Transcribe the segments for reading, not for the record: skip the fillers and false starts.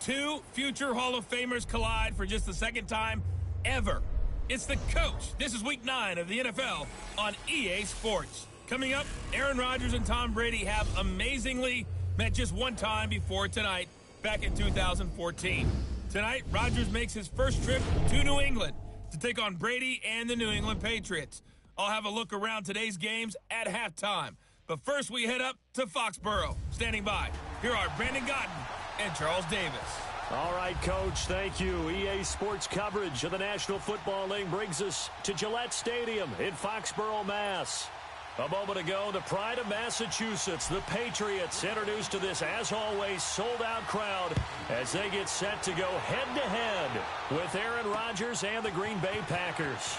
Two future Hall of Famers collide for just the second time ever. It's the coach. This is week 9 of the NFL on EA Sports. Coming up, Aaron Rodgers and Tom Brady have amazingly met just one time before tonight, back in 2014. Tonight, Rodgers makes his first trip to New England to take on Brady and the New England Patriots. I'll have a look around today's games at halftime. But first, we head up to Foxborough. Standing by, here are Brandon Gotten and Charles Davis. All right, Coach, thank you. EA Sports coverage of the National Football League brings us to Gillette Stadium in Foxborough, Mass. A moment ago, the pride of Massachusetts, the Patriots, introduced to this, as always, sold-out crowd as they get set to go head-to-head with Aaron Rodgers and the Green Bay Packers.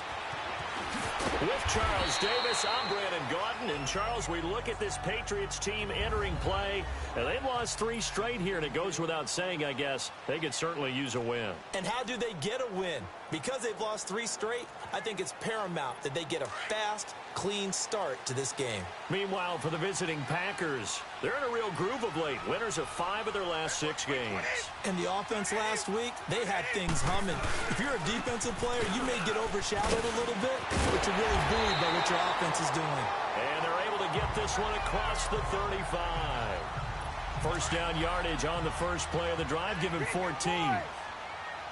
With Charles Davis, I'm Brandon Gaudin. And, Charles, we look at this Patriots team entering play. And they've lost 3 straight here, and it goes without saying, I guess, they could certainly use a win. And how do they get a win? Because they've lost 3 straight, I think it's paramount that they get a fast, clean start to this game. Meanwhile, for the visiting Packers, they're in a real groove of late. Winners of 5 of their last 6 games. And the offense last week, they had things humming. If you're a defensive player, you may get overshadowed a little bit, but you're really buoyed by what your offense is doing. And they're able to get this one across the 35. First down yardage on the first play of the drive, given 14.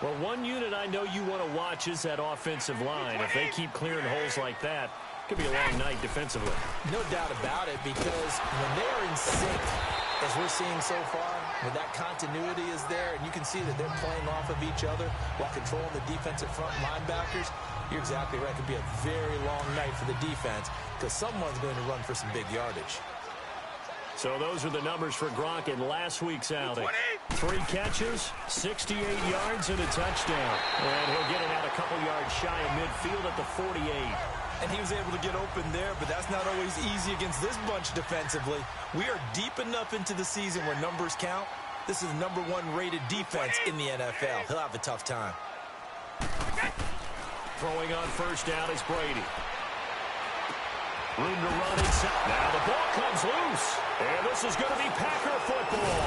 Well, one unit I know you want to watch is that offensive line. If they keep clearing holes like that, it could be a long night defensively. No doubt about it, because when they are in sync, as we're seeing so far, when that continuity is there, and you can see that they're playing off of each other while controlling the defensive front linebackers, you're exactly right. It could be a very long night for the defense because someone's going to run for some big yardage. So those are the numbers for Gronk in last week's outing. 3 catches, 68 yards, and a touchdown. And he'll get it out a couple yards shy of midfield at the 48. And he was able to get open there, but that's not always easy against this bunch defensively. We are deep enough into the season where numbers count. This is the #1 rated defense in the NFL. He'll have a tough time. Throwing on first down is Brady. Room to run inside. Now the ball comes loose. And this is going to be Packer football.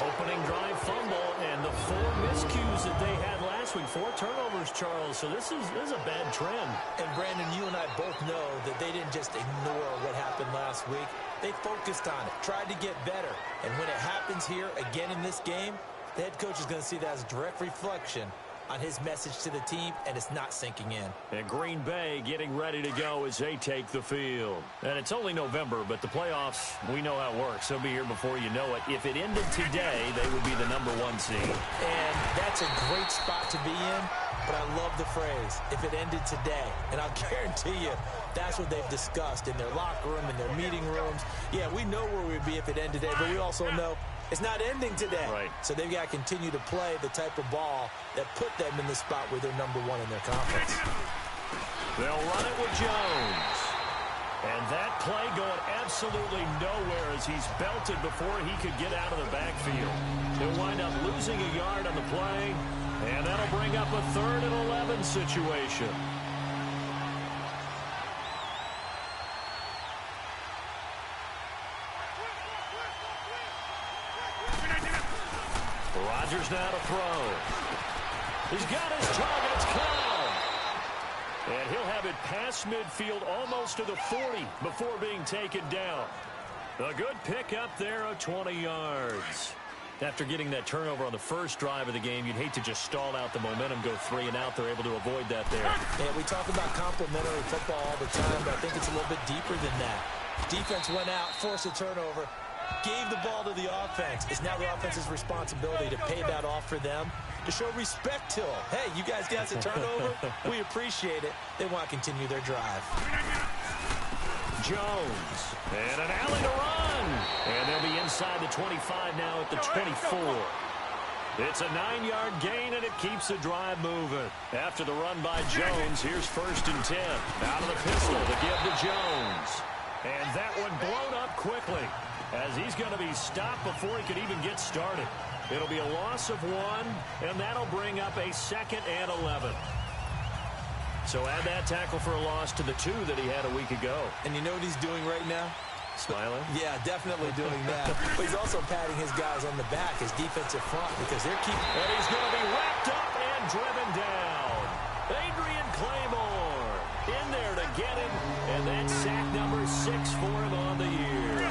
Opening drive fumble, and the 4 miscues that they had last week. 4 turnovers, Charles. So this is a bad trend. And, Brandon, you and I both know that they didn't just ignore what happened last week. They focused on it, tried to get better. And when it happens here again in this game, the head coach is going to see that as a direct reflection on his message to the team, and it's not sinking in. And Green Bay getting ready to go as they take the field. And it's only November, but the playoffs, we know how it works. They'll be here before you know it. If it ended today, they would be the #1 seed. And that's a great spot to be in, but I love the phrase, if it ended today. And I'll guarantee you, that's what they've discussed in their locker room, in their meeting rooms. Yeah, we know where we'd be if it ended today, but we also know it's not ending today. Right. So they've got to continue to play the type of ball that put them in the spot where they're #1 in their conference. They'll run it with Jones. And that play going absolutely nowhere as he's belted before he could get out of the backfield. He'll wind up losing a yard on the play, and that'll bring up a 3rd and 11 situation. Rodgers now to throw. He's got his targets caught. And he'll have it past midfield almost to the 40 before being taken down. A good pickup there of 20 yards. After getting that turnover on the first drive of the game, you'd hate to just stall out the momentum, go 3 and out. They're able to avoid that there. Yeah, we talk about complementary football all the time, but I think it's a little bit deeper than that. Defense went out, forced a turnover, gave the ball to the offense. It's now the offense's responsibility to pay that off for them, to show respect to them. Hey, you guys got a turnover? We appreciate it. They want to continue their drive. Jones, and an alley to run. And they'll be inside the 25 now at the 24. It's a 9-yard gain, and it keeps the drive moving. After the run by Jones, here's 1st and 10. Out of the pistol to give to Jones. And that one blown up quickly, as he's going to be stopped before he could even get started. It'll be a loss of 1, and that'll bring up a 2nd and 11. So add that tackle for a loss to the 2 that he had a week ago. And you know what he's doing right now? Smiling? Yeah, definitely doing that. But he's also patting his guys on the back, his defensive front, because they're keeping... And he's going to be wrapped up and driven down. Adrian Claymore in there to get him. And that's sack number 6 for him on the year.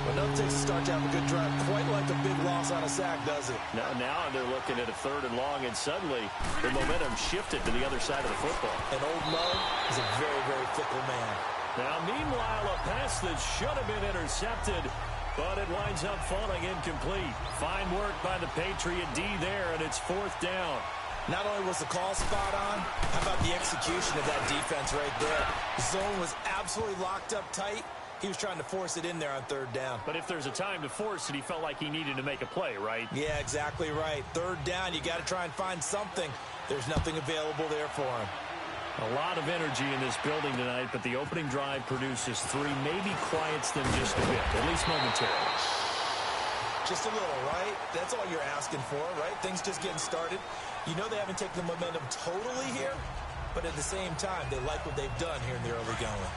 Well, nothing takes a start to have a good drive. Quite like a big loss on a sack, does it? Now they're looking at a 3rd and long, and suddenly the momentum shifted to the other side of the football. And old Mo is a very, very fickle man. Now, meanwhile, a pass that should have been intercepted, but it winds up falling incomplete. Fine work by the Patriot D there, and it's 4th down. Not only was the call spot on, how about the execution of that defense right there? The zone was absolutely locked up tight. He was trying to force it in there on 3rd down. But if there's a time to force it, he felt like he needed to make a play, right? Yeah, exactly right. 3rd down, you got to try and find something. There's nothing available there for him. A lot of energy in this building tonight, but the opening drive produces 3, maybe quiets them just a bit, at least momentarily. Just a little, right? That's all you're asking for, right? Things just getting started. You know they haven't taken the momentum totally here, but at the same time, they like what they've done here in the early going.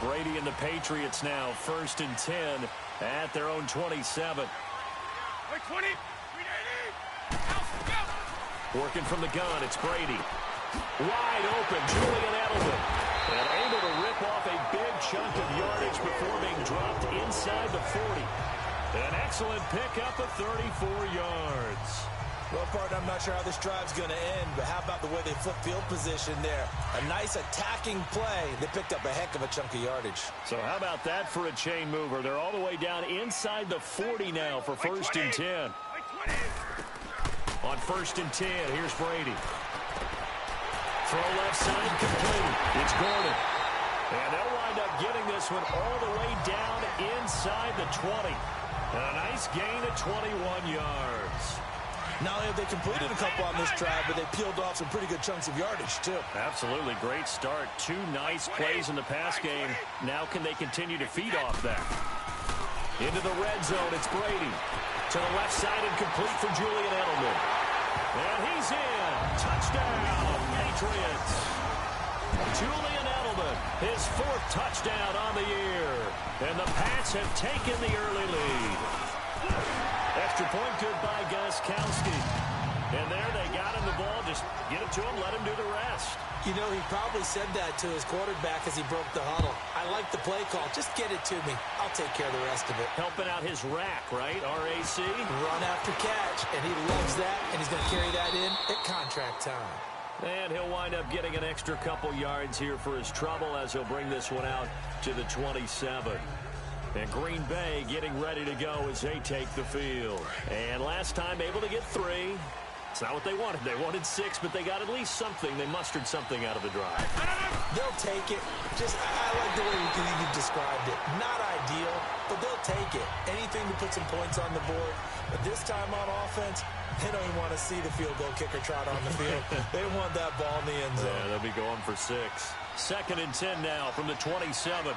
Brady and the Patriots now, 1st and 10 at their own 27. Working from the gun, it's Brady. Wide open, Julian Edelman. And able to rip off a big chunk of yardage before being dropped inside the 40. An excellent pickup of 34 yards. Well, partner, I'm not sure how this drive's going to end, but how about the way they flip field position there? A nice attacking play. They picked up a heck of a chunk of yardage. So how about that for a chain mover? They're all the way down inside the 40 now for 1st and 10. On 1st and 10, here's Brady. Throw left side, complete. It's Gordon. And they'll wind up getting this one all the way down inside the 20. And a nice gain of 21 yards. Not only have they completed a couple on this drive, but they peeled off some pretty good chunks of yardage, too. Absolutely. Great start. 2 nice plays in the pass game. Now can they continue to feed off that? Into the red zone, it's Brady. To the left side and complete for Julian Edelman. And he's in. Touchdown, Patriots. Julian Edelman, his 4th touchdown on the year. And the Pats have taken the early lead. Extra point good by Gostkowski. And there they got him the ball. Just get it to him, let him do the rest. You know, he probably said that to his quarterback as he broke the huddle. I like the play call. Just get it to me. I'll take care of the rest of it. Helping out his rack, right? R-A-C? Run after catch. And he loves that, and he's going to carry that in at contract time. And he'll wind up getting an extra couple yards here for his trouble as he'll bring this one out to the 27. And Green Bay getting ready to go as they take the field. And last time able to get 3. It's not what they wanted. They wanted 6, but they got at least something. They mustered something out of the drive. They'll take it. I like the way you described it. Not ideal, but they'll take it. Anything to put some points on the board. But this time on offense, they don't even want to see the field goal kicker trot on the field. They want that ball in the end zone. Yeah, they'll be going for 6. 2nd and 10 now from the 27.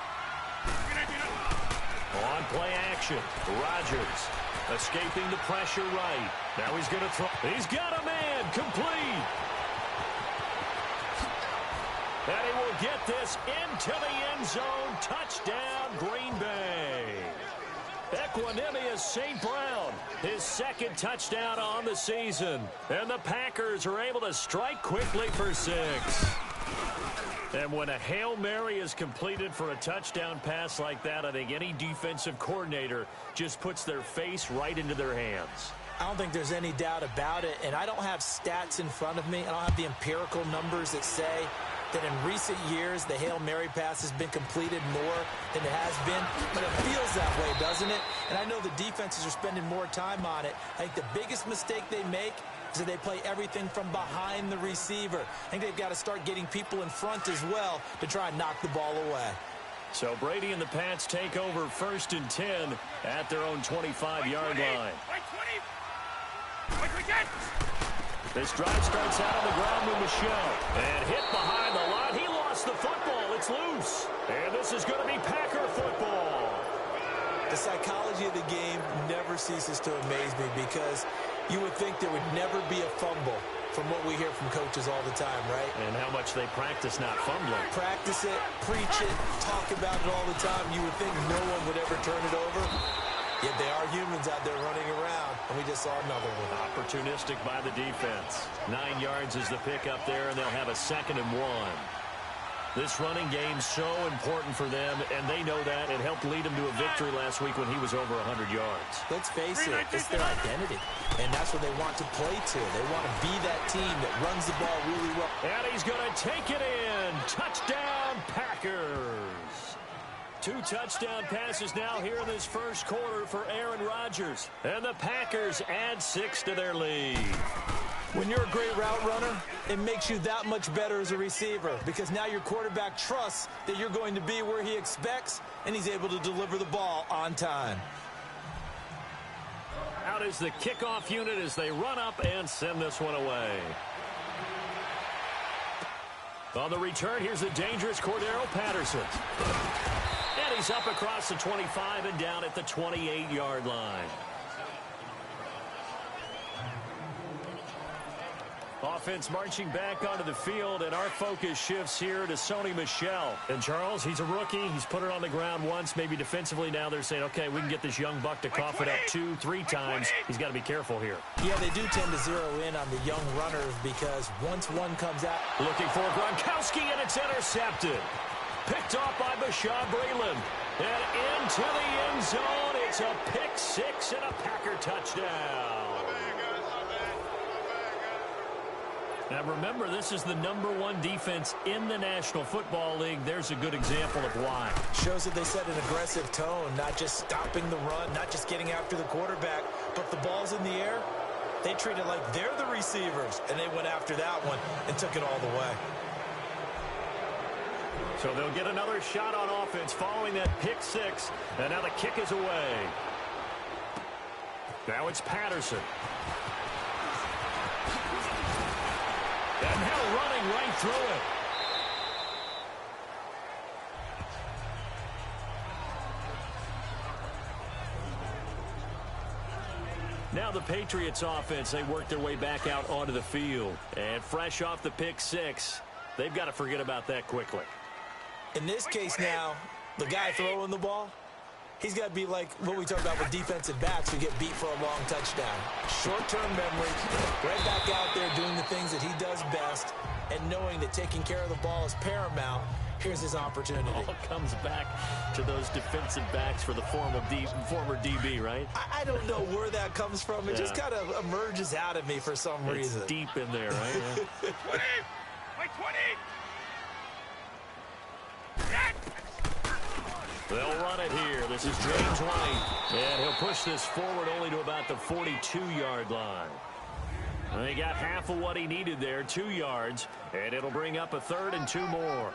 On play action, Rodgers escaping the pressure right. Now he's going to throw. He's got a man, complete. And he will get this into the end zone. Touchdown, Green Bay. Equanimous St. Brown, his 2nd touchdown on the season. And the Packers are able to strike quickly for 6. And when a Hail Mary is completed for a touchdown pass like that, I think any defensive coordinator just puts their face right into their hands. I don't think there's any doubt about it, and I don't have stats in front of me. I don't have the empirical numbers that say that in recent years the Hail Mary pass has been completed more than it has been, but it feels that way, doesn't it? And I know the defenses are spending more time on it. I think the biggest mistake they make is that they play everything from behind the receiver. I think they've got to start getting people in front as well to try and knock the ball away. So Brady and the Pats take over 1st and 10 at their own 25-yard line. This drive starts out on the ground with Michelle. And hit behind the line. He lost the football. It's loose. And this is going to be Packer football. The psychology of the game never ceases to amaze me because you would think there would never be a fumble from what we hear from coaches all the time, right? And how much they practice not fumbling. Practice it, preach it, talk about it all the time. You would think no one would ever turn it over. Yet they are humans out there running around, and we just saw another one. Opportunistic by the defense. 9 yards is the pick up there, and they'll have a 2nd and 1. This running game's so important for them, and they know that. It helped lead them to a victory last week when he was over 100 yards. Let's face it, it's their identity, and that's what they want to play to. They want to be that team that runs the ball really well. And he's going to take it in. Touchdown, Packers. 2 touchdown passes now here in this first quarter for Aaron Rodgers. And the Packers add 6 to their lead. When you're a great route runner, it makes you that much better as a receiver because now your quarterback trusts that you're going to be where he expects, and he's able to deliver the ball on time. Out is the kickoff unit as they run up and send this one away. On the return, here's the dangerous Cordero Patterson. And he's up across the 25 and down at the 28-yard line. Offense marching back onto the field, and our focus shifts here to Sony Michel. And Charles, he's a rookie. He's put it on the ground once, maybe defensively. Now they're saying, okay, we can get this young buck to cough it up 2, 3 times. He's got to be careful here. Yeah, they do tend to zero in on the young runners because once one comes out. Looking for Gronkowski, and it's intercepted. Picked off by Bashaud Breeland. And into the end zone. It's a pick 6 and a Packer touchdown. Now remember, this is the #1 defense in the National Football League. There's a good example of why. Shows that they set an aggressive tone, not just stopping the run, not just getting after the quarterback, but the ball's in the air. They treat it like they're the receivers, and they went after that one and took it all the way. So they'll get another shot on offense following that pick 6, and now the kick is away. Now it's Patterson. And now running right through it. Now the Patriots offense, they work their way back out onto the field. And fresh off the pick 6, they've got to forget about that quickly. In this case now, the guy throwing the ball, he's got to be like what we talk about with defensive backs who get beat for a long touchdown. Short-term memory, right back out there doing the things that he does best, and knowing that taking care of the ball is paramount. Here's his opportunity. It all comes back to those defensive backs for the former DB, right? I don't know where that comes from. It just kind of emerges out of me for some reason. It's deep in there, right? Yeah. 20! Like 20! They'll run it here. This is James White. And he'll push this forward only to about the 42-yard line. And he got half of what he needed there, 2 yards. And it'll bring up a 3rd and 2 more.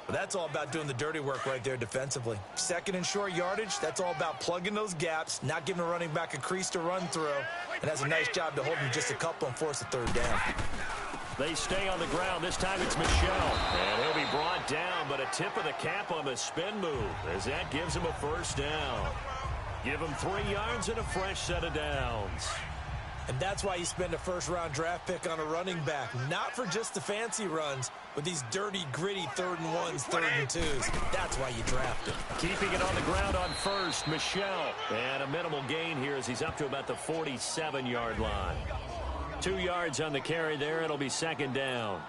That's all about doing the dirty work right there defensively. 2nd and short yardage, that's all about plugging those gaps, not giving a running back a crease to run through, and has a nice job to hold him just a couple and force a 3rd down. They stay on the ground. This time it's Michel. And he'll be brought down, but a tip of the cap on the spin move as that gives him a 1st down. Give him 3 yards and a fresh set of downs. And that's why you spend a 1st-round draft pick on a running back. Not for just the fancy runs, but these dirty, gritty 3rd and 1s, 3rd and 2s. That's why you draft him. Keeping it on the ground on 1st, Michel. And a minimal gain here as he's up to about the 47-yard line. 2 yards on the carry there. It'll be 2nd down.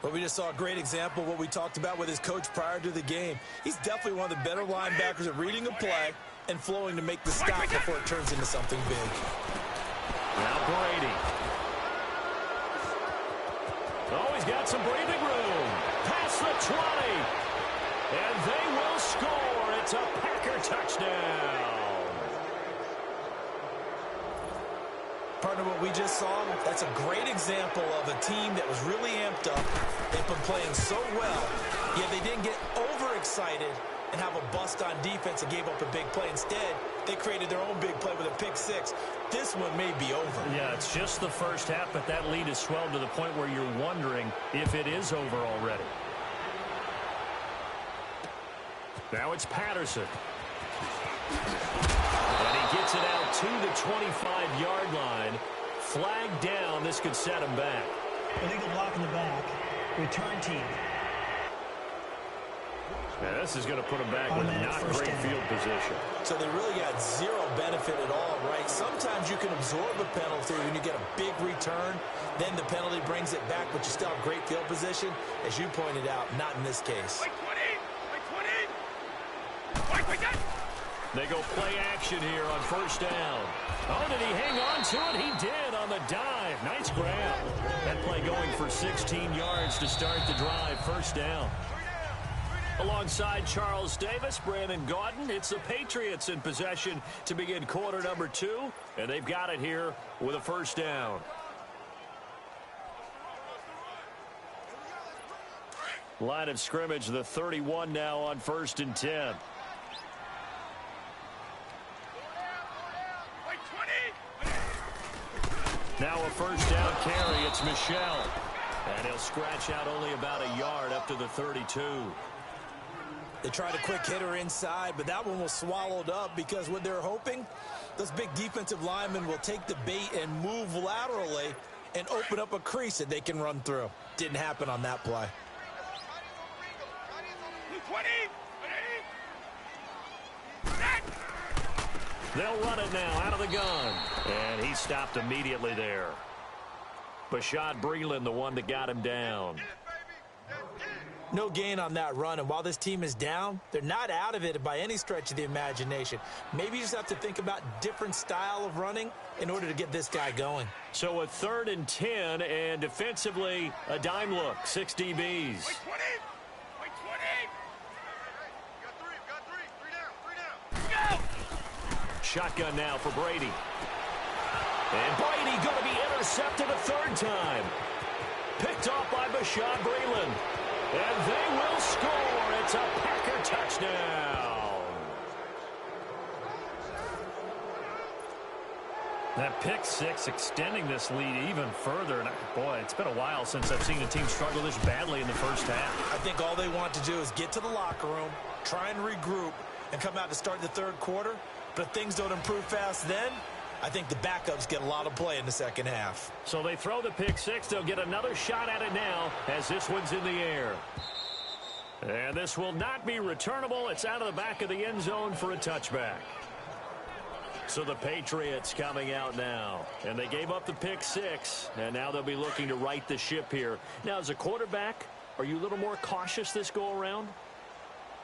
But we just saw a great example of what we talked about with his coach prior to the game. He's definitely one of the better linebackers at reading a play and flowing to make the stop before it turns into something big. Now Brady. Oh, he's got some breathing room. Past the 20. And they will score. It's a Packer touchdown. Partner, what we just saw, that's a great example of a team that was really amped up. They've been playing so well, yet they didn't get overexcited and have a bust on defense and gave up a big play. Instead, they created their own big play with a pick 6. This one may be over. Yeah, it's just the first half, but that lead has swelled to the point where you're wondering if it is over already. Now it's Patterson. And he gets it out to the 25-yard line Flag down. This could set him back. Illegal block in the back. Return team. Yeah, this is going to put him back with not great field position. So they really got zero benefit at all, right? Sometimes you can absorb a penalty when you get a big return. Then the penalty brings it back, but you still have great field position. As you pointed out, not in this case. They go play action here on first down. Oh, did he hang on to it? He did on the dive. Nice grab. That play going for 16 yards to start the drive. First down. Alongside Charles Davis, Brandon Gaudin, it's the Patriots in possession to begin quarter number 2, and they've got it here with a first down. Line of scrimmage, the 31 now on 1st and 10. Now a first down carry. It's Michel. And he'll scratch out only about a yard up to the 32. They tried a quick hitter inside, but that one was swallowed up because what they're hoping, those big defensive linemen will take the bait and move laterally and open up a crease that they can run through. Didn't happen on that play. They'll run it now out of the gun. And he stopped immediately there. Bashad Breeland, the one that got him down. No gain on that run, and while this team is down, they're not out of it by any stretch of the imagination. Maybe you just have to think about different style of running in order to get this guy going. So a 3rd and 10, and defensively, a dime look, 6 DBs. Shotgun now for Brady. And Brady going to be intercepted a 3rd time. Picked off by Bashad Breeland. And they will score. It's a Packer touchdown. That pick six extending this lead even further. And boy, it's been a while since I've seen a team struggle this badly in the first half. I think all they want to do is get to the locker room, try and regroup, and come out to start the 3rd quarter. But if things don't improve fast then, I think the backups get a lot of play in the second half. So they throw the pick six. They'll get another shot at it now as this one's in the air. And this will not be returnable. It's out of the back of the end zone for a touchback. So the Patriots coming out now. And they gave up the pick six. And now they'll be looking to right the ship here. Now, as a quarterback, are you a little more cautious this go-around?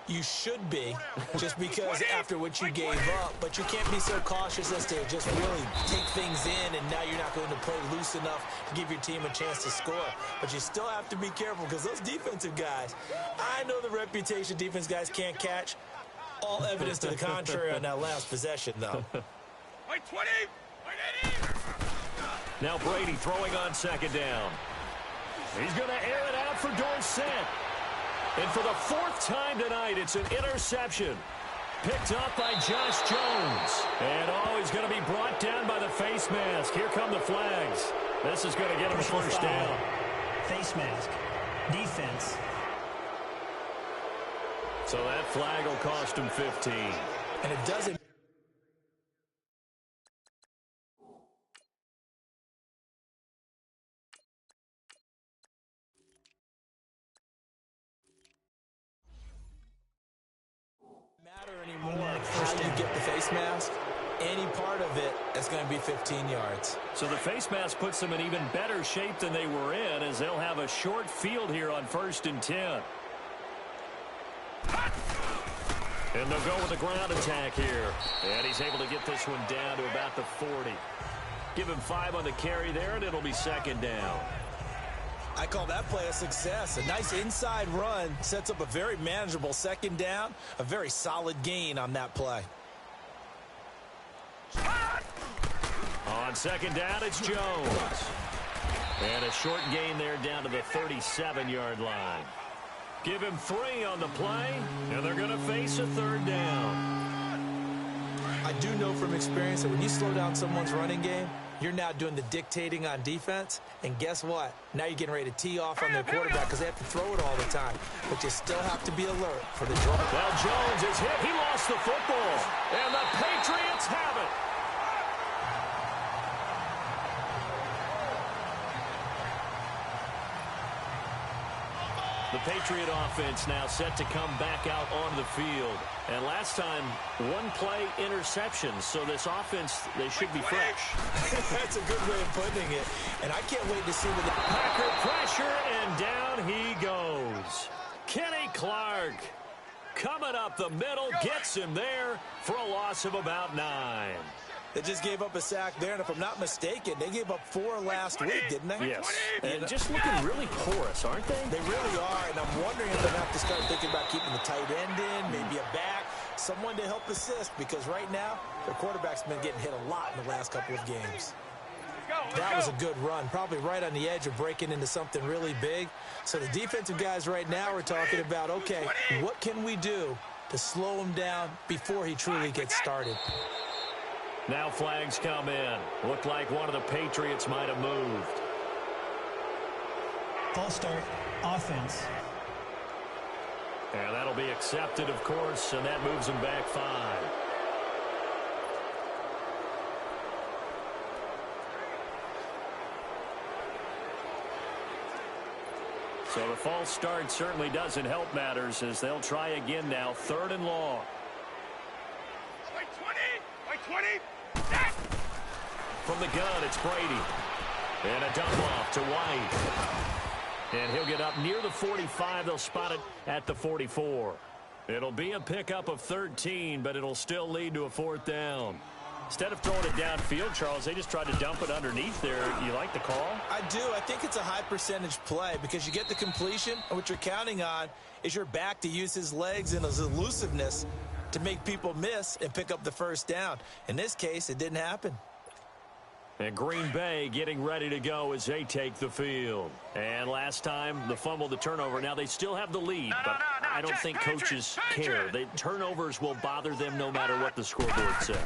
You should be, just because after what you gave up, but you can't be so cautious as to just really take things in, and now you're not going to play loose enough to give your team a chance to score. But you still have to be careful because those defensive guys, I know the reputation defense guys can't catch. All evidence to the contrary on that last possession, though. Now Brady throwing on 2nd down. He's going to air it out for Dorsett. And for the 4th time tonight, it's an interception. Picked up by Josh Jones. And, he's going to be brought down by the face mask. Here come the flags. This is going to get him a first down. Face mask. Defense. So that flag will cost him 15. And it doesn't anymore how you get the face mask. Any part of it is going to be 15 yards. So the face mask puts them in even better shape than they were in, as they'll have a short field here on 1st and 10. And they'll go with a ground attack here. And he's able to get this one down to about the 40. Give him 5 on the carry there, and it'll be 2nd down. I call that play a success. A nice inside run sets up a very manageable 2nd down. A very solid gain on that play. On 2nd down, it's Jones. And a short gain there down to the 37-yard line. Give him 3 on the play, and they're going to face a 3rd down. I do know from experience that when you slow down someone's running game, you're now doing the dictating on defense, and guess what? Now you're getting ready to tee off on their quarterback because they have to throw it all the time. But you still have to be alert for the draw. Well, Jones is hit. He lost the football, and the Patriots have it. The Patriot offense now set to come back out onto the field. And last time, one play interception. So this offense, they should be fresh. That's a good way of putting it. And I can't wait to see what the Packer pressure, and down he goes. Kenny Clark coming up the middle, gets him there for a loss of about 9. They just gave up a sack there, and if I'm not mistaken, they gave up 4 last week, didn't they? Yes, and just looking really porous, aren't they? They really are, and I'm wondering if they'll have to start thinking about keeping the tight end in, maybe a back, someone to help assist, because right now, their quarterback's been getting hit a lot in the last couple of games. That was a good run, probably right on the edge of breaking into something really big. So the defensive guys right now are talking about, okay, what can we do to slow him down before he truly gets started? Now flags come in. Looked like one of the Patriots might have moved. False start, offense. And that'll be accepted, of course, and that moves him back 5. So the false start certainly doesn't help matters as they'll try again now. 3rd and long. From the gun, it's Brady. And a dump off to White. And he'll get up near the 45. They'll spot it at the 44. It'll be a pickup of 13, but it'll still lead to a 4th down. Instead of throwing it downfield, Charles, they just tried to dump it underneath there. You like the call? I do. I think it's a high percentage play because you get the completion, and what you're counting on is your back to use his legs and his elusiveness to make people miss and pick up the 1st down. In this case, it didn't happen. And Green Bay getting ready to go as they take the field. And last time, the fumble, the turnover. Now, they still have the lead, but I don't think coaches care. Turnovers will bother them no matter what the scoreboard says.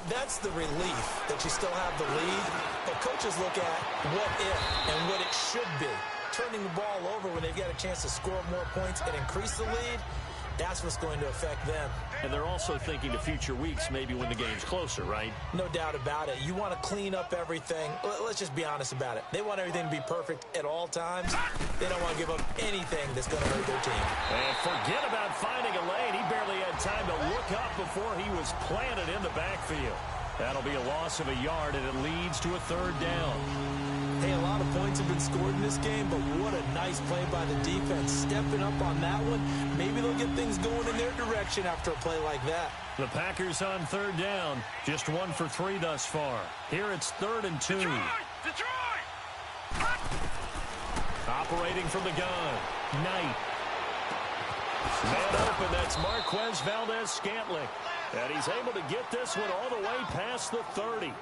That's the relief that you still have the lead. But coaches look at what if and what it should be. Turning the ball over when they've got a chance to score more points and increase the lead, that's what's going to affect them. And they're also thinking to future weeks, maybe when the game's closer, right? No doubt about it. You want to clean up everything. Let's just be honest about it. They want everything to be perfect at all times. They don't want to give up anything that's going to hurt their team. And forget about finding a lane. He barely had time to look up before he was planted in the backfield. That'll be a loss of a yard, and it leads to a 3rd down. Hey, a lot of points have been scored in this game, but what a nice play by the defense. Stepping up on that one, maybe they'll get things going in their direction after a play like that. The Packers on 3rd down, just 1 for 3 thus far. Here it's 3rd and 2. Detroit! Operating from the gun, Knight. Man open, that's Marquez Valdez-Scantling. And he's able to get this one all the way past the 30.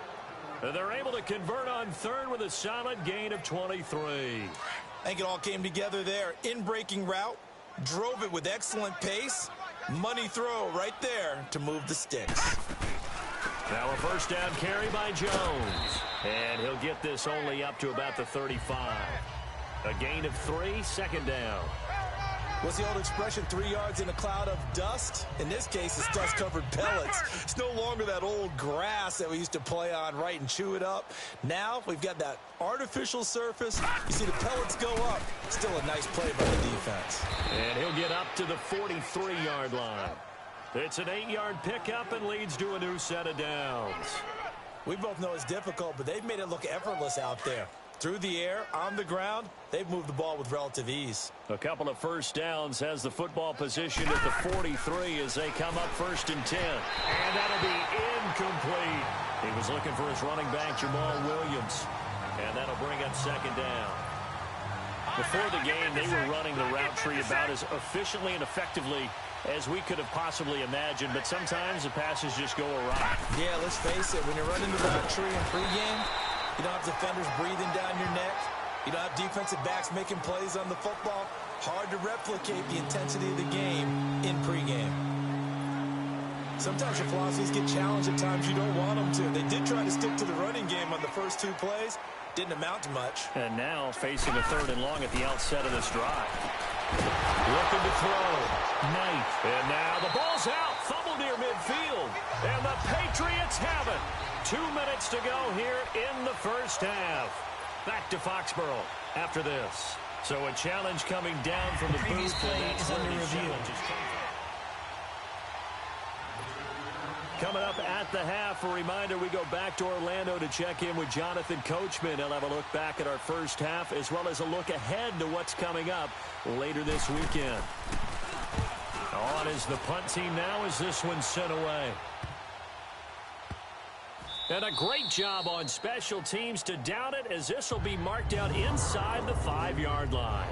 And they're able to convert on 3rd with a solid gain of 23. I think it all came together there. In-breaking route, drove it with excellent pace. Money throw right there to move the sticks. Now a 1st down carry by Jones. And he'll get this only up to about the 35. A gain of 3, 2nd down. What's the old expression, 3 yards in a cloud of dust? In this case, it's dust-covered pellets. It's no longer that old grass that we used to play on, right, and chew it up. Now we've got that artificial surface. You see the pellets go up. Still a nice play by the defense. And he'll get up to the 43-yard line. It's an 8-yard pickup and leads to a new set of downs. We both know it's difficult, but they've made it look effortless out there. Through the air, on the ground, they've moved the ball with relative ease. A couple of 1st downs, has the football position at the 43 as they come up 1st and 10. And that'll be incomplete. He was looking for his running back, Jamal Williams. And that'll bring up 2nd down. Before the game, they were running the route tree about as efficiently and effectively as we could have possibly imagined, but sometimes the passes just go awry. Yeah, let's face it, when you're running the route tree in pregame, you don't have defenders breathing down your neck. You don't have defensive backs making plays on the football. Hard to replicate the intensity of the game in pregame. Sometimes your philosophies get challenged at times you don't want them to. They did try to stick to the running game on the first 2 plays. Didn't amount to much. And now facing a 3rd and long at the outset of this drive. Looking to throw. Knight. And now the ball's out. Fumble near midfield. And the Patriots have it. 2 minutes to go here in the 1st half. Back to Foxborough after this. So a challenge coming down from the Previous booth. play And that's is where under these review. challenges come from. Coming up at the half, a reminder, we go back to Orlando to check in with Jonathan Coachman. He'll have a look back at our first half as well as a look ahead to what's coming up later this weekend. On is the punt team now as this one's sent away. And a great job on special teams to down it as this will be marked out inside the 5-yard line.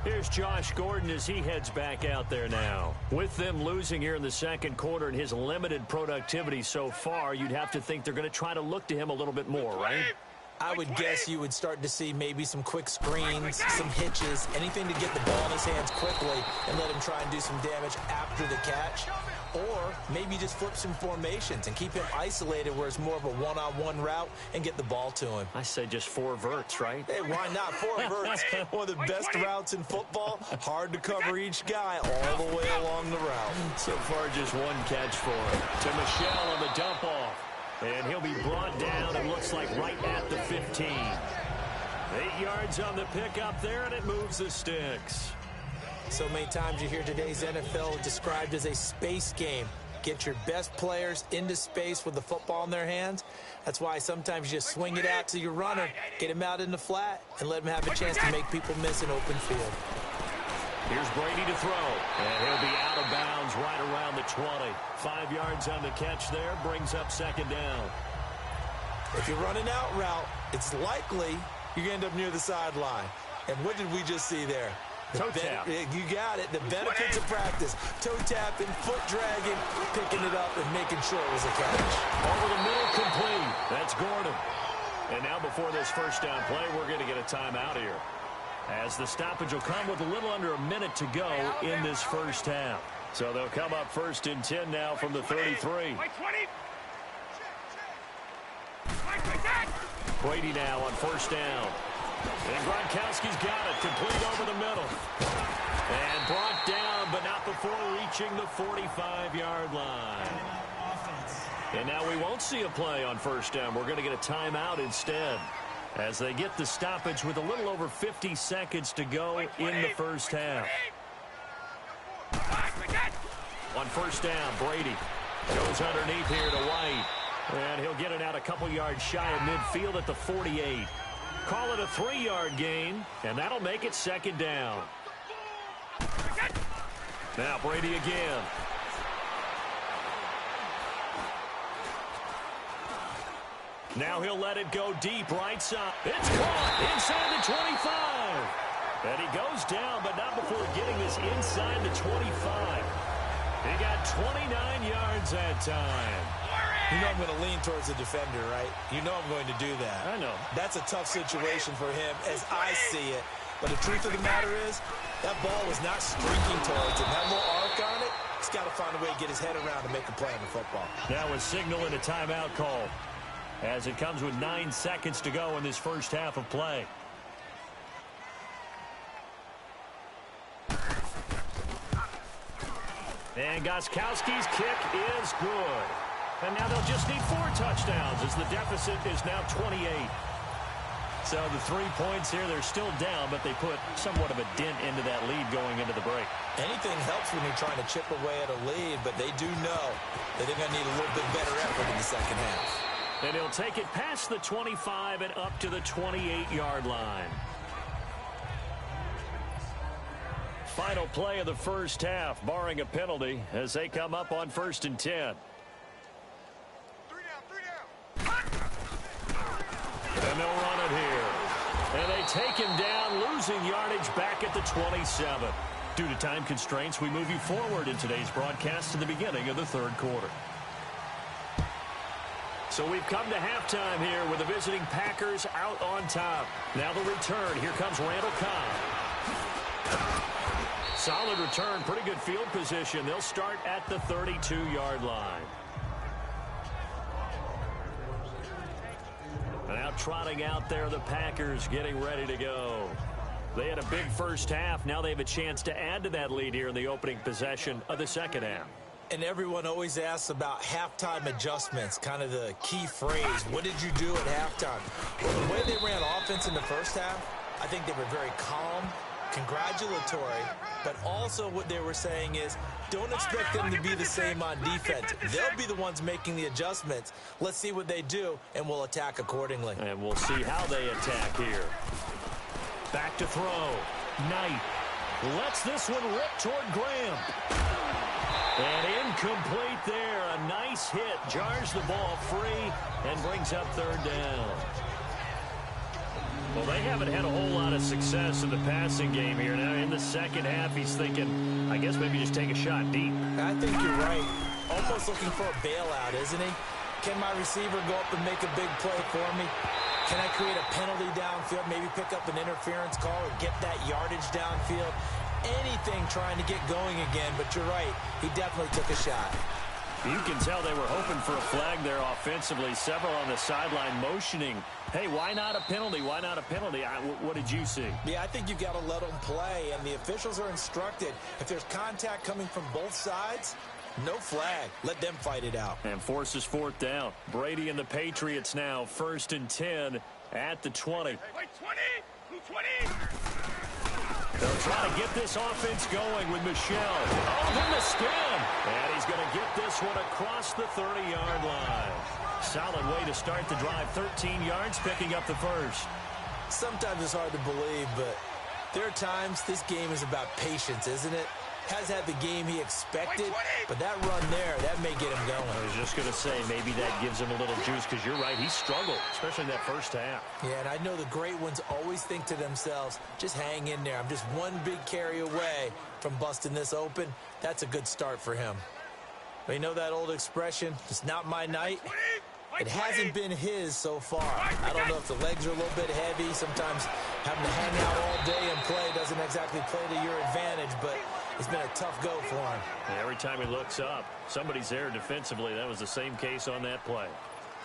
Here's Josh Gordon as he heads back out there now. With them losing here in the second quarter and his limited productivity so far, you'd have to think they're going to try to look to him a little bit more, right? I would guess you would start to see maybe some quick screens, some hitches, anything to get the ball in his hands quickly and let him try and do some damage after the catch. Or maybe just flip some formations and keep him isolated where it's more of a one-on-one route and get the ball to him. I say just 4 verts, right? Hey, why not? 4 verts, one of the best routes in football. Hard to cover each guy all the way along the route. So far, just 1 catch for him. To Michelle on the dump-off. And he'll be brought down, it looks like, right at the 15. 8 yards on the pickup there, and it moves the sticks. So many times you hear today's NFL described as a space game. Get your best players into space with the football in their hands. That's why sometimes you just swing it out to your runner, get him out in the flat, and let him have a chance to make people miss an open field. Here's Brady to throw, and he'll be out of bounds right around the 20. 5 yards on the catch there, brings up second down. If you're running out route, it's likely you're going to end up near the sideline. And what did we just see there? Toe tap. You got it. The benefits of practice. Toe tapping, foot dragging, picking it up, and making sure it was a catch. Over the middle, complete. That's Gordon. And now before this first down play, we're going to get a timeout here, as the stoppage will come with a little under a minute to go in this first half. So they'll come up first and 10 now from the 33. Brady now on first down. And Gronkowski's got it, complete over the middle. And brought down, but not before reaching the 45-yard line. And now we won't see a play on first down. We're going to get a timeout instead, as they get the stoppage with a little over 50 seconds to go in the first half. On first down, Brady goes underneath here to White. And he'll get it out a couple yards shy of midfield at the 48. Call it a 3-yard gain, and that'll make it second down. Now Brady again. Now he'll let it go deep right side. It's caught inside the 25. And he goes down, but not before getting this inside the 25. He got 29 yards that time. You know I'm going to lean towards the defender, right? You know I'm going to do that. I know. That's a tough situation for him as I see it. But the truth of the matter is, that ball was not streaking towards him. That little arc on it, he's got to find a way to get his head around and make a play in the football. Now a signal and a timeout call, as it comes with 9 seconds to go in this first half of play. And Gostkowski's kick is good. And now they'll just need 4 touchdowns as the deficit is now 28. So the 3 points here, they're still down, but they put somewhat of a dent into that lead going into the break. Anything helps when you're trying to chip away at a lead, but they do know that they're going to need a little bit better effort in the second half. And he'll take it past the 25 and up to the 28-yard line. Final play of the first half, barring a penalty, as they come up on first and 10. And they'll run it here. And they take him down, losing yardage back at the 27. Due to time constraints, we move you forward in today's broadcast to the beginning of the third quarter. So we've come to halftime here with the visiting Packers out on top. Now the return. Here comes Randall Cobb. Solid return, pretty good field position. They'll start at the 32-yard line. Now trotting out there, the Packers getting ready to go. They had a big first half. Now they have a chance to add to that lead here in the opening possession of the second half. And everyone always asks about halftime adjustments, kind of the key phrase. What did you do at halftime? Well, the way they ran offense in the first half, I think they were very calm, congratulatory, but also what they were saying is don't expect them to be the same on defense. They'll be the ones making the adjustments. Let's see what they do, and we'll attack accordingly. And we'll see how they attack here. Back to throw. Knight lets this one rip toward Graham. And incomplete there. A nice hit. Jars the ball free and brings up third down. Well, they haven't had a whole lot of success in the passing game here. Now, in the second half, he's thinking, I guess maybe just take a shot deep. I think you're right. Almost looking for a bailout, isn't he? Can my receiver go up and make a big play for me? Can I create a penalty downfield, maybe pick up an interference call or get that yardage downfield? Anything trying to get going again, but you're right. He definitely took a shot. You can tell they were hoping for a flag there offensively. Several on the sideline motioning, hey, why not a penalty? Why not a penalty? What did you see? Yeah, I think you've got to let them play, and the officials are instructed. If there's contact coming from both sides, no flag. Let them fight it out. And forces fourth down. Brady and the Patriots now, 1st and 10 at the 20. They'll try to get this offense going with Michel. Oh, in the skin. And he's going to get this one across the 30-yard line. Solid way to start the drive. 13 yards, picking up the first. Sometimes it's hard to believe, but there are times this game is about patience, isn't it? Has had the game he expected, but that run there, that may get him going. I was just going to say, maybe that gives him a little juice, because you're right, he struggled, especially in that first half. Yeah, and I know the great ones always think to themselves, just hang in there. I'm just one big carry away from busting this open. That's a good start for him. But you know that old expression, it's not my night? It hasn't been his so far. I don't know if the legs are a little bit heavy. Sometimes having to hang out all day and play doesn't exactly play to your advantage, but it's been a tough go for him. And every time he looks up, somebody's there defensively. That was the same case on that play.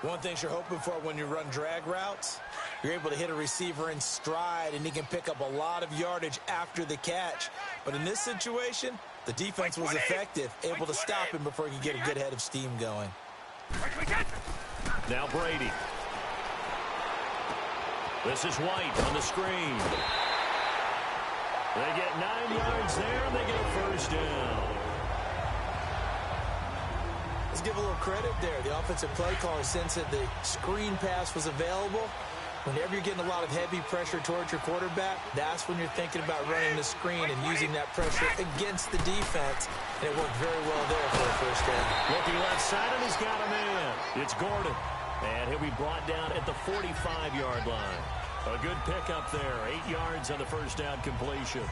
One thing you're hoping for when you run drag routes, you're able to hit a receiver in stride, and he can pick up a lot of yardage after the catch. But in this situation, the defense was effective, able to stop him before he could get a good head of steam going. Now Brady. This is White on the screen. They get 9 yards there, and they get a first down. Let's give a little credit there. The offensive play caller sensed that the screen pass was available. Whenever you're getting a lot of heavy pressure towards your quarterback, that's when you're thinking about running the screen and using that pressure against the defense. And it worked very well there for a first down. Looking left side, and he's got a man. It's Gordon. And he'll be brought down at the 45-yard line. A good pickup there. 8 yards on the first down completion.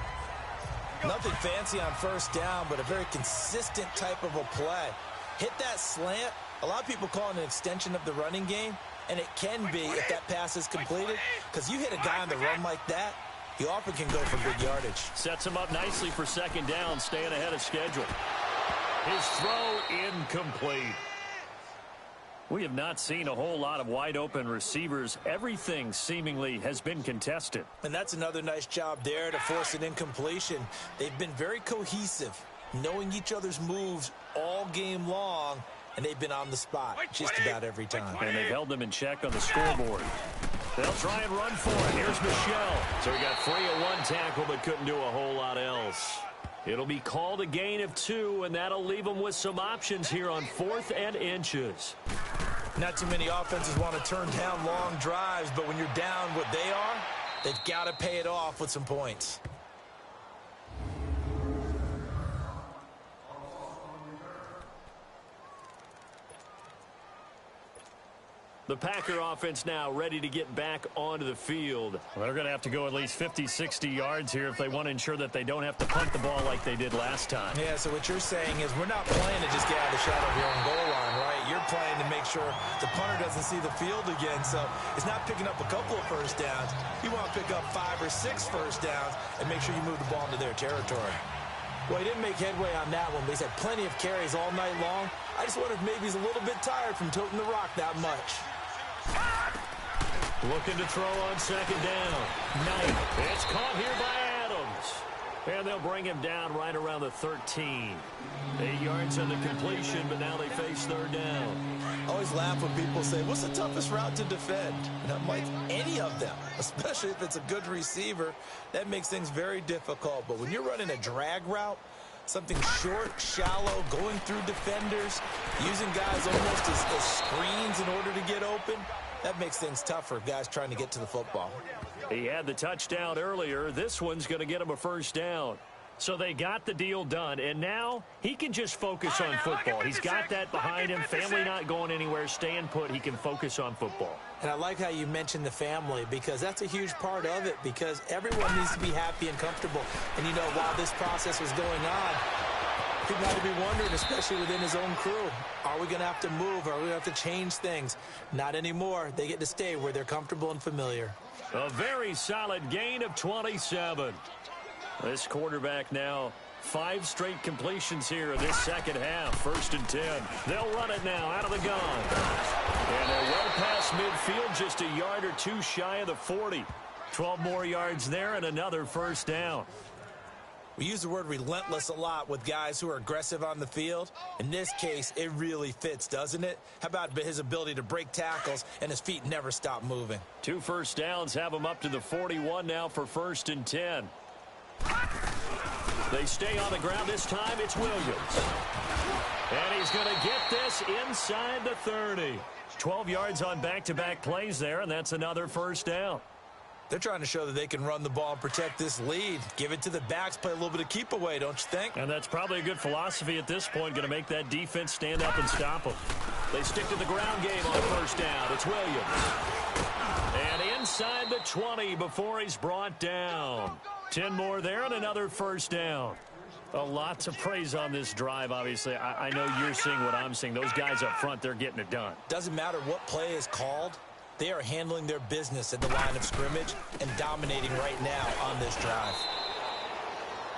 Nothing fancy on first down, but a very consistent type of a play. Hit that slant. A lot of people call it an extension of the running game, and it can be if that pass is completed, because you hit a guy on the run like that, he often can go for big yardage. Sets him up nicely for second down, staying ahead of schedule. His throw incomplete. We have not seen a whole lot of wide-open receivers. Everything seemingly has been contested. And that's another nice job there to force an incompletion. They've been very cohesive, knowing each other's moves all game long, and they've been on the spot just about every time. And they've held them in check on the scoreboard. They'll try and run for it. Here's Michel. So he got free of one tackle, but couldn't do a whole lot else. It'll be called a gain of 2, and that'll leave them with some options here on 4th and inches. Not too many offenses want to turn down long drives, but when you're down what they are, they've got to pay it off with some points. The Packer offense now ready to get back onto the field. Well, they're going to have to go at least 50, 60 yards here if they want to ensure that they don't have to punt the ball like they did last time. Yeah, so what you're saying is we're not playing to just get out of the shadow of your own goal line, right? You're playing to make sure the punter doesn't see the field again. So it's not picking up a couple of first downs. You want to pick up 5 or 6 first downs and make sure you move the ball into their territory. Well, he didn't make headway on that one, but he's had plenty of carries all night long. I just wonder if maybe he's a little bit tired from toting the rock that much. Looking to throw on second down. Knight. It's caught here by Adams. And they'll bring him down right around the 13. 8 yards on the completion, but now they face third down. I always laugh when people say, what's the toughest route to defend? And I'm like, any of them, especially if it's a good receiver. That makes things very difficult. But when you're running a drag route, something short, shallow, going through defenders, using guys almost as screens in order to get open, that makes things tough for guys trying to get to the football. He had the touchdown earlier. This one's going to get him a first down. So they got the deal done, and now he can just focus on football. He's got that behind him. Family not going anywhere, staying put. He can focus on football. And I like how you mentioned the family, because that's a huge part of it, because everyone needs to be happy and comfortable. And, you know, while this process was going on, people had to be wondering, especially within his own crew, are we going to have to move? Are we going to have to change things? Not anymore. They get to stay where they're comfortable and familiar. A very solid gain of 27. This quarterback now, 5 straight completions here in this second half. 1st and 10. They'll run it now out of the gun. And they're well past midfield, just a yard or two shy of the 40. 12 more yards there and another first down. We use the word relentless a lot with guys who are aggressive on the field. In this case, it really fits, doesn't it? How about his ability to break tackles and his feet never stop moving? 2 first downs have him up to the 41 now for 1st and 10. They stay on the ground this time. It's Williams. And he's going to get this inside the 30. 12 yards on back-to-back plays there, and that's another first down. They're trying to show that they can run the ball and protect this lead. Give it to the backs, play a little bit of keep away, don't you think? And that's probably a good philosophy at this point, going to make that defense stand up and stop them. They stick to the ground game on first down. It's Williams. And inside the 20 before he's brought down. 10 more there and another first down. A lot to praise on this drive, obviously. I know you're seeing what I'm seeing. Those guys up front, they're getting it done. Doesn't matter what play is called. They are handling their business at the line of scrimmage and dominating right now on this drive.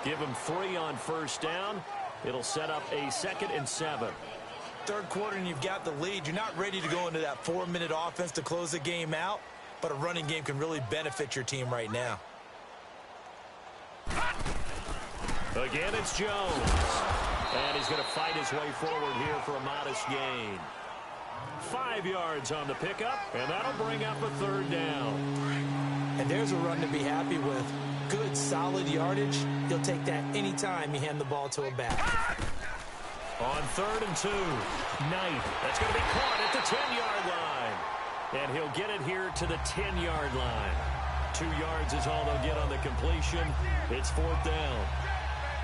Give them 3 on first down. It'll set up a 2nd and 7. Third quarter and you've got the lead. You're not ready to go into that 4-minute offense to close the game out, but a running game can really benefit your team right now. Again, it's Jones. And he's going to fight his way forward here for a modest gain. 5 yards on the pickup, and that'll bring up a 3rd down. And there's a run to be happy with. Good, solid yardage. He'll take that anytime you hand the ball to a back. On 3rd and 2, Knight. That's going to be caught at the 10-yard line. And he'll get it here to the 10-yard line. 2 yards is all they'll get on the completion. It's 4th down.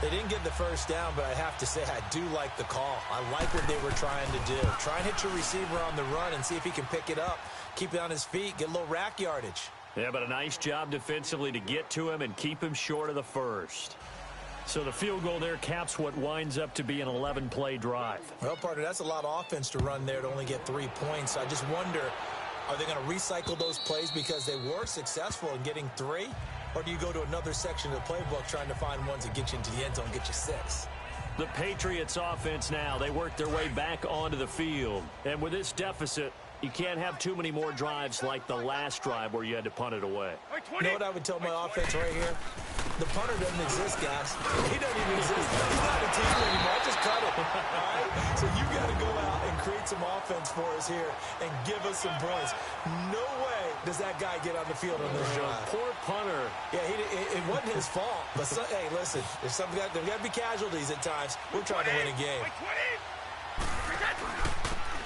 They didn't get the first down, but I have to say I do like the call. I like what they were trying to do. Try and hit your receiver on the run and see if he can pick it up. Keep it on his feet, get a little rack yardage. Yeah, but a nice job defensively to get to him and keep him short of the first. So the field goal there caps what winds up to be an 11-play drive. Well, partner, that's a lot of offense to run there to only get 3 points. I just wonder, are they going to recycle those plays because they were successful in getting 3? Or do you go to another section of the playbook trying to find ones that get you into the end zone and get you 6? The Patriots offense now, they work their way back onto the field. And with this deficit, you can't have too many more drives like the last drive where you had to punt it away. You know what I would tell my offense right here? The punter doesn't exist, guys. He doesn't even exist. He's not a team anymore. I just cut him. All right? So you got to go out and create some offense for us here and give us some points. No way does that guy get on the field on this drive. Poor punter. Yeah, it wasn't his fault. But, hey, listen, there's got to be casualties at times. We're trying to win a game.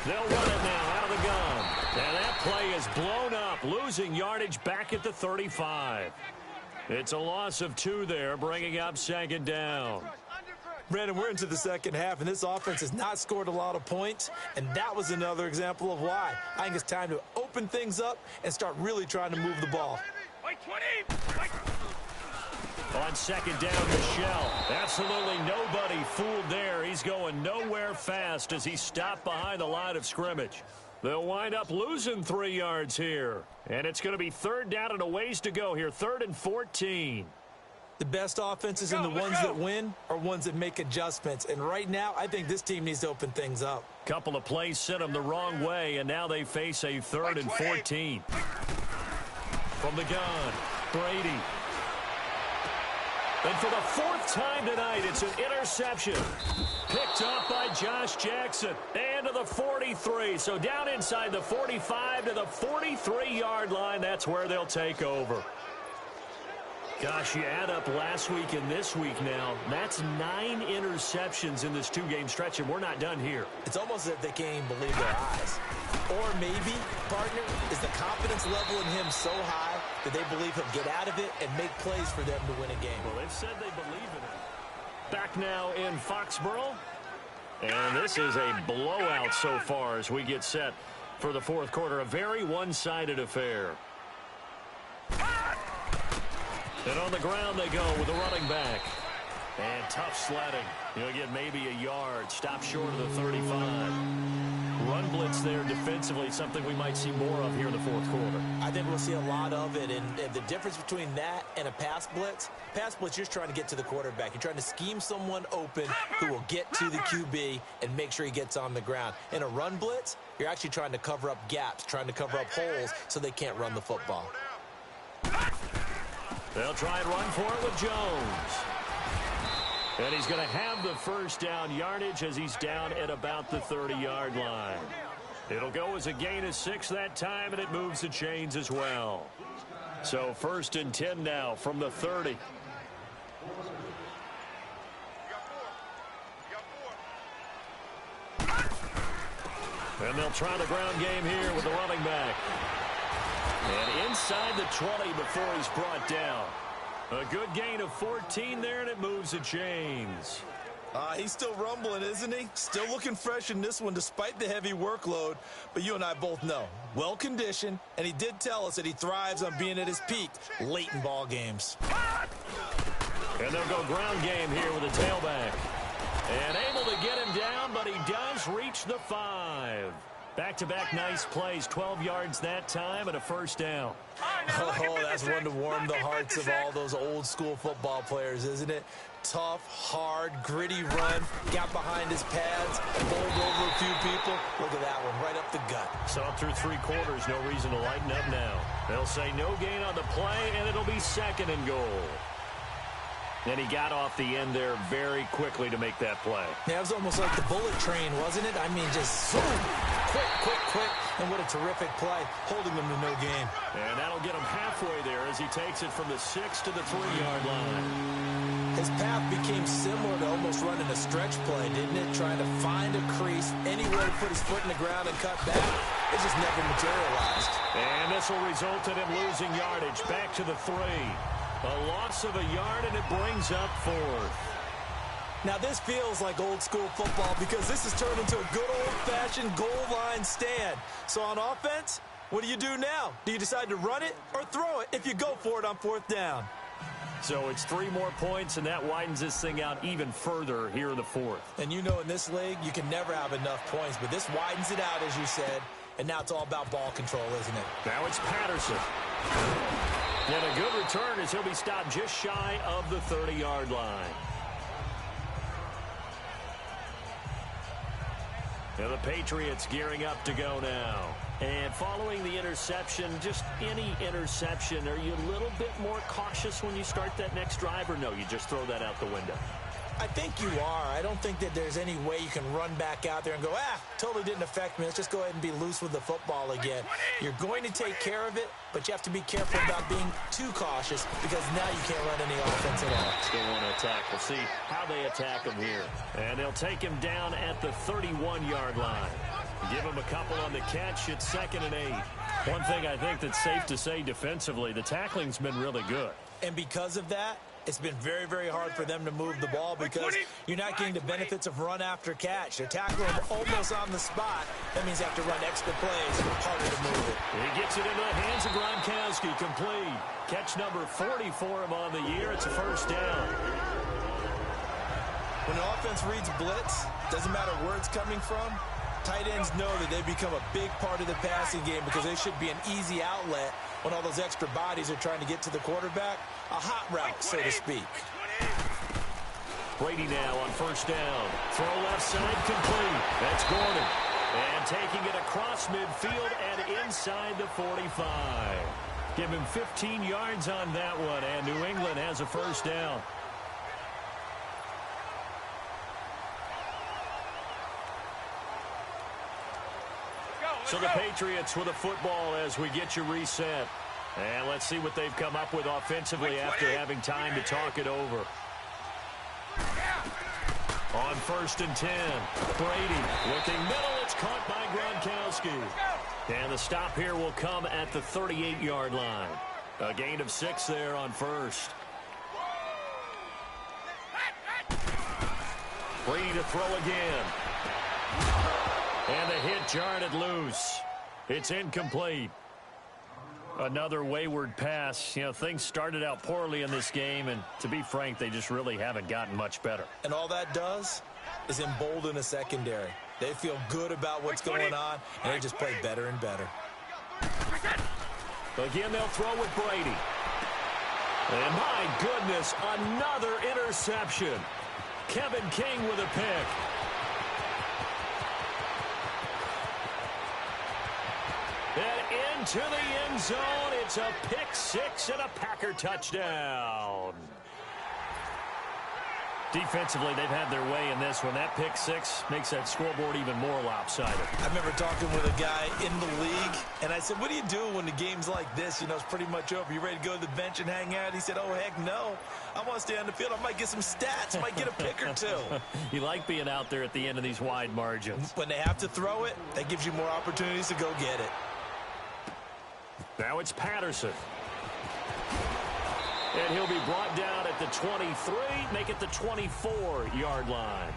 They'll run it now out of the gun. And that play is blown up, losing yardage back at the 35. It's a loss of 2 there, bringing up 2nd down. Brandon, we're into the second half, and this offense has not scored a lot of points, and that was another example of why. I think it's time to open things up and start really trying to move the ball. On 2nd down, Michelle. Absolutely nobody fooled there. He's going nowhere fast as he stopped behind the line of scrimmage. They'll wind up losing 3 yards here. And it's going to be 3rd down and a ways to go here. 3rd and 14. The best offenses and the ones that win are ones that make adjustments. And right now, I think this team needs to open things up. Couple of plays sent them the wrong way, and now they face a 3rd and 14. From the gun, Brady. And for the fourth time tonight, it's an interception. Picked up by Josh Jackson. And to the 43. So down inside the 45 to the 43-yard line. That's where they'll take over. Gosh, you add up last week and this week now. That's 9 interceptions in this 2-game stretch, and we're not done here. It's almost as if they can't even believe their eyes. Or maybe, partner, is the confidence level in him so high that they believe he'll get out of it and make plays for them to win a game. Well, they've said they believe in it. Back now in Foxborough. And this is a blowout so far as we get set for the fourth quarter. A very one-sided affair. And on the ground they go with the running back. And tough sledding. He'll get maybe a yard. Stop short of the 35. Run blitz there defensively, something we might see more of here in the fourth quarter. I think we'll see a lot of it. And the difference between that and a pass blitz, you're just trying to get to the quarterback. You're trying to scheme someone open who will get to the QB and make sure he gets on the ground. In a run blitz, you're actually trying to cover up gaps, trying to cover up holes so they can't run the football. They'll try and run for it with Jones. And he's going to have the first down yardage as he's down at about the 30-yard line. It'll go as a gain of 6 that time, and it moves the chains as well. So 1st and 10 now from the 30. And they'll try the ground game here with the running back. And inside the 20 before he's brought down. A good gain of 14 there, and it moves the chains. He's still rumbling, isn't he? Still looking fresh in this one despite the heavy workload. But you and I both know, well-conditioned, and he did tell us that he thrives on being at his peak late in ball games. And they'll go ground game here with a tailback. And able to get him down, but he does reach the 5. Back-to-back nice plays, 12 yards that time, and a first down. Oh, that's one to warm the hearts of all those old-school football players, isn't it? Tough, hard, gritty run, got behind his pads, bowled over a few people. Look at that one, right up the gut. Saw through 3 quarters, no reason to lighten up now. They'll say no gain on the play, and it'll be 2nd and goal. And he got off the end there very quickly to make that play. Yeah, it was almost like the bullet train, wasn't it? I mean, just zoom, quick, and what a terrific play, holding them to no gain. And that'll get him halfway there as he takes it from the 6 to the 3-yard line. His path became similar to almost running a stretch play, didn't it? Trying to find a crease, anywhere to put his foot in the ground and cut back. It just never materialized. And this will result in him losing yardage back to the 3. A loss of a yard, and it brings up 4th. Now, this feels like old-school football because this has turned into a good old-fashioned goal line stand. So on offense, what do you do now? Do you decide to run it or throw it if you go for it on 4th down? So it's 3 more points, and that widens this thing out even further here in the 4th. And you know in this league, you can never have enough points, but this widens it out, as you said, and now it's all about ball control, isn't it? Now it's Patterson. And a good return as he'll be stopped just shy of the 30-yard line. Now the Patriots gearing up to go now. And following the interception, just any interception, are you a little bit more cautious when you start that next drive, or no, you just throw that out the window? I think you are. I don't think that there's any way you can run back out there and go, totally didn't affect me. Let's just go ahead and be loose with the football again. You're going to take care of it, but you have to be careful about being too cautious because now you can't run any offense at all. Still want to attack. We'll see how they attack him here. And they'll take him down at the 31-yard line. Give him a couple on the catch. It's 2nd and 8. One thing I think that's safe to say defensively, the tackling's been really good. And because of that, it's been very, very hard for them to move the ball because you're not getting the benefits of run after catch. They're tackling him almost on the spot. That means they have to run extra plays, harder to move it. He gets it into the hands of Gronkowski, complete. Catch number 40 for him on the year. It's a first down. When an offense reads blitz, doesn't matter where it's coming from, tight ends know that they become a big part of the passing game because they should be an easy outlet when all those extra bodies are trying to get to the quarterback. A hot route, so to speak. Brady now on first down. Throw left side, complete. That's Gordon. And taking it across midfield and inside the 45. Give him 15 yards on that one, and New England has a first down. So the Patriots with a football as we get you reset. And let's see what they've come up with offensively after having time to talk it over. On 1st and 10, Brady looking middle. It's caught by Gronkowski. And the stop here will come at the 38-yard line. A gain of 6 there on 1st. Brady to throw again. And the hit jarred it loose. It's incomplete. Another wayward pass. You know, things started out poorly in this game, and to be frank, they just really haven't gotten much better. And all that does is embolden a secondary. They feel good about what's going on, and they just play better and better. Again, they'll throw with Brady. And my goodness, another interception. Kevin King with a pick. And into the end zone, it's a pick 6 and a Packer touchdown. Defensively, they've had their way in this one. That pick 6 makes that scoreboard even more lopsided. I remember talking with a guy in the league, and I said, what do you do when the game's like this? You know, it's pretty much over. You ready to go to the bench and hang out? He said, oh, heck no. I want to stay on the field. I might get some stats. I might get a pick or two. You like being out there at the end of these wide margins. When they have to throw it, that gives you more opportunities to go get it. Now it's Patterson. And he'll be brought down at the 23, make it the 24-yard line.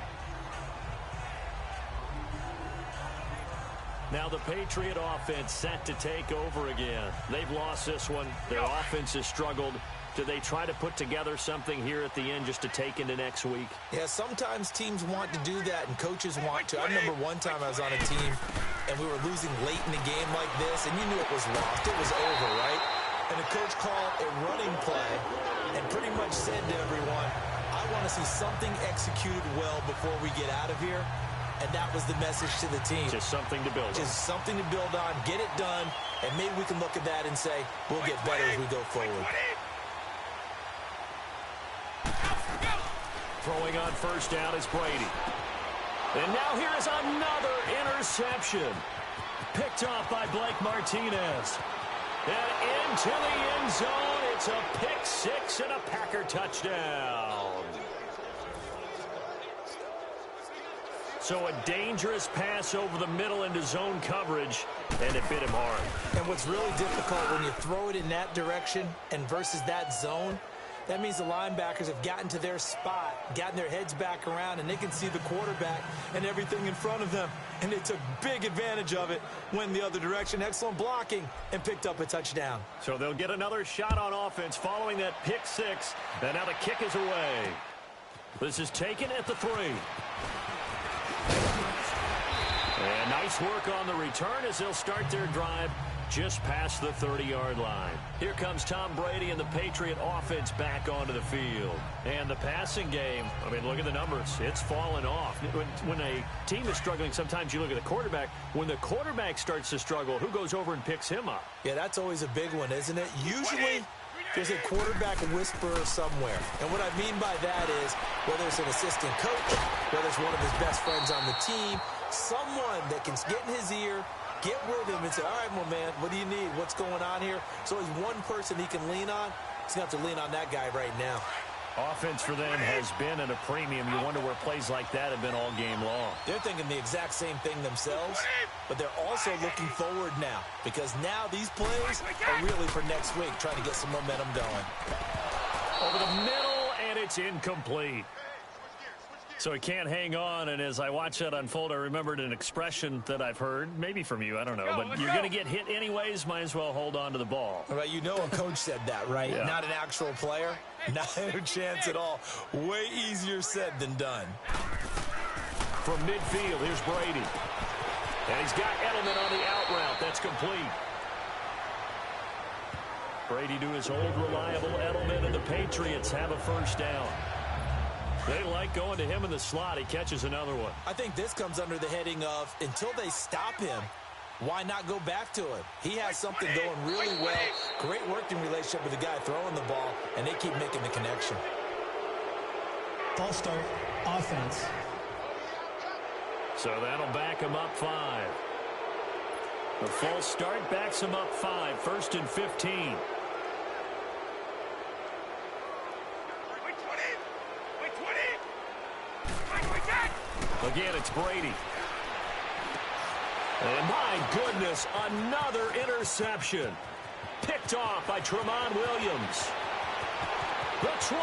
Now the Patriot offense set to take over again. They've lost this one. Their offense has struggled. Do they try to put together something here at the end just to take into next week? Yeah, sometimes teams want to do that and coaches want to. I remember one time I was on a team and we were losing late in the game like this, and you knew it was lost. It was over, right? And the coach called a running play and pretty much said to everyone, I want to see something executed well before we get out of here. And that was the message to the team. Just something to build on. Just something to build on, get it done, and maybe we can look at that and say, we'll get better as we go forward. Throwing on 1st down is Brady. And now here is another interception. Picked off by Blake Martinez. And into the end zone, it's a pick 6 and a Packer touchdown. So a dangerous pass over the middle into zone coverage, and it bit him hard. And what's really difficult when you throw it in that direction and versus that zone, that means the linebackers have gotten to their spot, gotten their heads back around, and they can see the quarterback and everything in front of them. And they took big advantage of it, went the other direction, excellent blocking, and picked up a touchdown. So they'll get another shot on offense following that pick 6, and now the kick is away. This is taken at the 3. And nice work on the return as they'll start their drive just past the 30-yard line. Here comes Tom Brady and the Patriot offense back onto the field. And the passing game, I mean, look at the numbers. It's fallen off. When a team is struggling, sometimes you look at the quarterback. When the quarterback starts to struggle, who goes over and picks him up? Yeah, that's always a big one, isn't it? Usually, there's a quarterback whisperer somewhere. And what I mean by that is, whether it's an assistant coach, whether it's one of his best friends on the team, someone that can get in his ear, get with him and say, all right, my man, what do you need? What's going on here? So he's one person he can lean on. He's going to have to lean on that guy right now. Offense for them has been at a premium. You wonder where plays like that have been all game long. They're thinking the exact same thing themselves, but they're also looking forward now because now these plays are really for next week, trying to get some momentum going. Over the middle, and it's incomplete. So he can't hang on, and as I watch that unfold, I remembered an expression that I've heard, maybe from you, I don't know, but you're going to get hit anyways, might as well hold on to the ball. All right, you know a coach said that, right? Yeah. Not an actual player. Not a chance at all. Way easier said than done. From midfield, here's Brady. And he's got Edelman on the out route. That's complete. Brady to his old reliable Edelman, and the Patriots have a 1st down. They like going to him in the slot. He catches another one. I think this comes under the heading of, until they stop him, why not go back to him? He has something going really well. Great working relationship with the guy throwing the ball, and they keep making the connection. Ball start, offense. So that'll back him up 5. The false start backs him up 5, 1st and 15. Again, it's Brady. And my goodness, another interception. Picked off by Tramon Williams. The 20.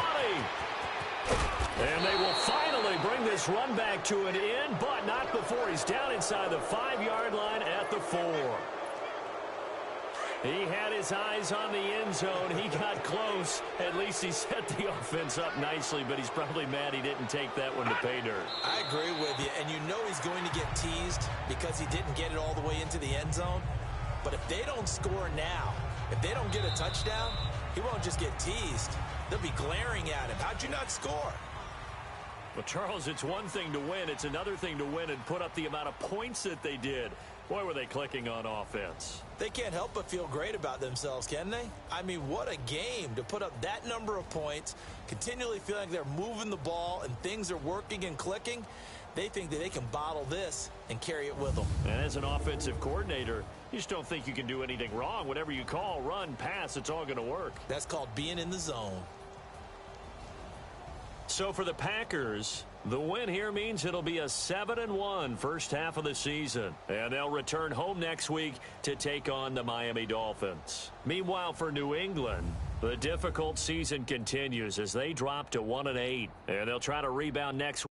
And they will finally bring this run back to an end, but not before he's down inside the 5-yard line at the 4. He had his eyes on the end zone. He got close. At least he set the offense up nicely, but he's probably mad he didn't take that one to pay dirt. I agree with you, and you know he's going to get teased because he didn't get it all the way into the end zone. But if they don't score now, if they don't get a touchdown, he won't just get teased. They'll be glaring at him. How'd you not score? Well, Charles, it's one thing to win. It's another thing to win and put up the amount of points that they did. Boy, were they clicking on offense. They can't help but feel great about themselves, can they? I mean, what a game to put up that number of points, continually feeling like they're moving the ball and things are working and clicking. They think that they can bottle this and carry it with them. And as an offensive coordinator, you just don't think you can do anything wrong. Whatever you call, run, pass, it's all going to work. That's called being in the zone. So for the Packers, the win here means it'll be a 7-1 first half of the season. And they'll return home next week to take on the Miami Dolphins. Meanwhile, for New England, the difficult season continues as they drop to 1-8. And they'll try to rebound next week.